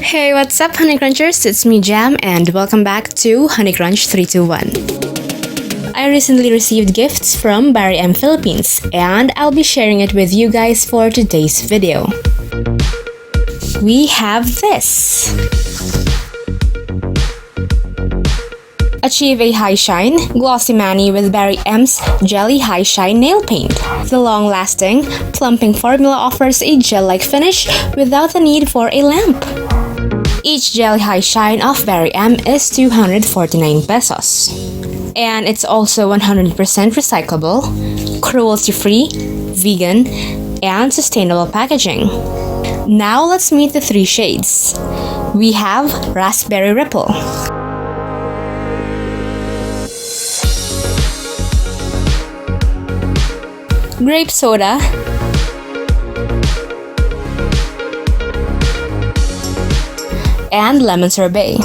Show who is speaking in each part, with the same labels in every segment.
Speaker 1: Hey, what's up, honeycrunchers? It's me, Jham, and welcome back to honeycrunch321. I recently received gifts from BarryM Philippines, and I'll be sharing it with you guys for today's video. We have this. Achieve a high shine, glossy mani with BarryM's Jelly High Shine Nail Paint. The long-lasting, plumping formula offers a gel-like finish without the need for a lamp. Each Jelly High Shine of BarryM is 249 pesos. And it's also 100% recyclable, cruelty-free, vegan, and sustainable packaging. Now let's meet the three shades. We have Raspberry Ripple, Grape Soda, and Lemon Sorbet.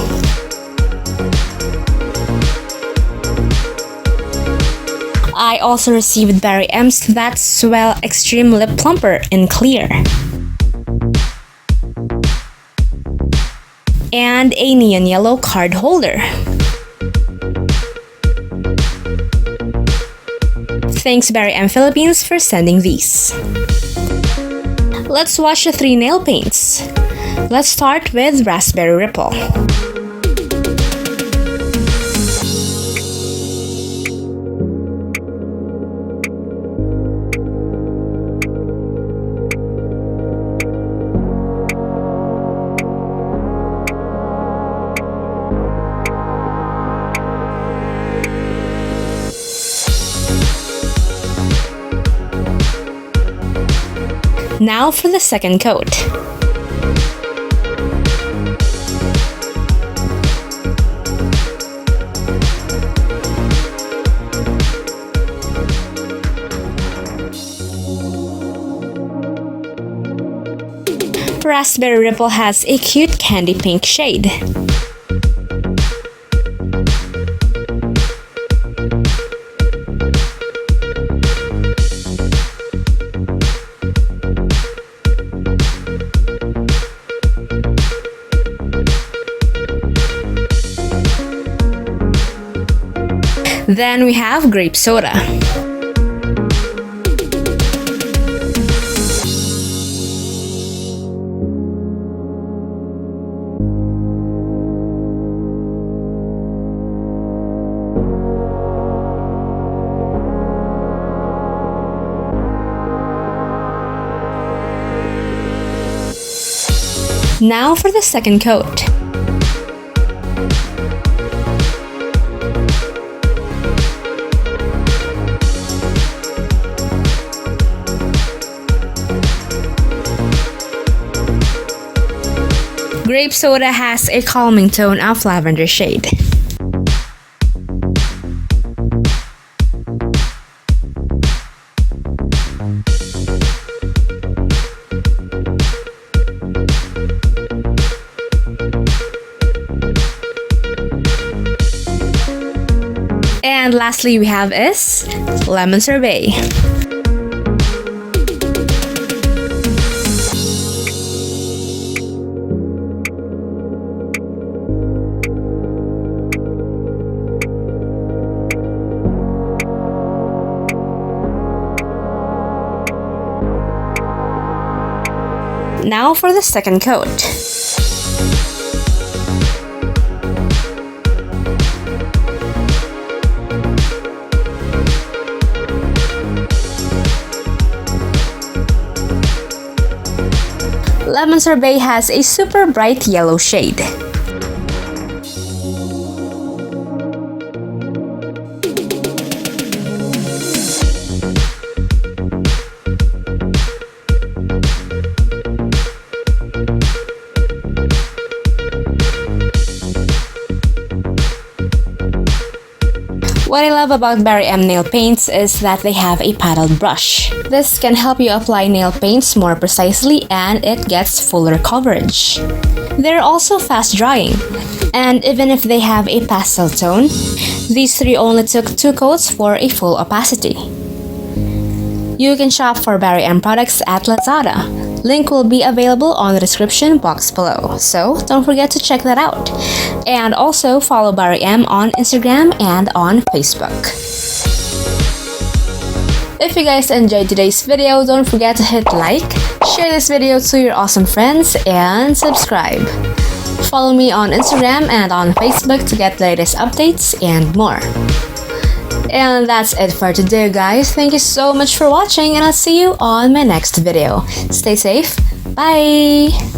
Speaker 1: I also received BarryM's That Swell Extreme Lip Plumper in clear, and a neon yellow card holder. Thanks BarryM Philippines for sending these. Let's swatch the three nail paints. Let's start with Raspberry Ripple. Now for the second coat. Raspberry Ripple has a cute candy pink shade. Then we have Grape Soda. Now for the second coat. Grape Soda has a calming tone of lavender shade. And lastly we have is Lemon Sorbet. Now for the second coat. Lemon Sorbet has a super bright yellow shade. What I love about BarryM nail paints is that they have a paddled brush. This can help you apply nail paints more precisely and it gets fuller coverage. They're also fast drying, and even if they have a pastel tone, these three only took 2 coats for a full opacity. You can shop for BarryM products at Lazada. Link will be available on the description box below, so don't forget to check that out. And also follow BarryM on Instagram and on Facebook. If you guys enjoyed today's video, don't forget to hit like, share this video to your awesome friends, and subscribe. Follow me on Instagram and on Facebook to get latest updates and more. And that's it for today, guys. Thank you so much for watching, and I'll see you on my next video. Stay safe. Bye!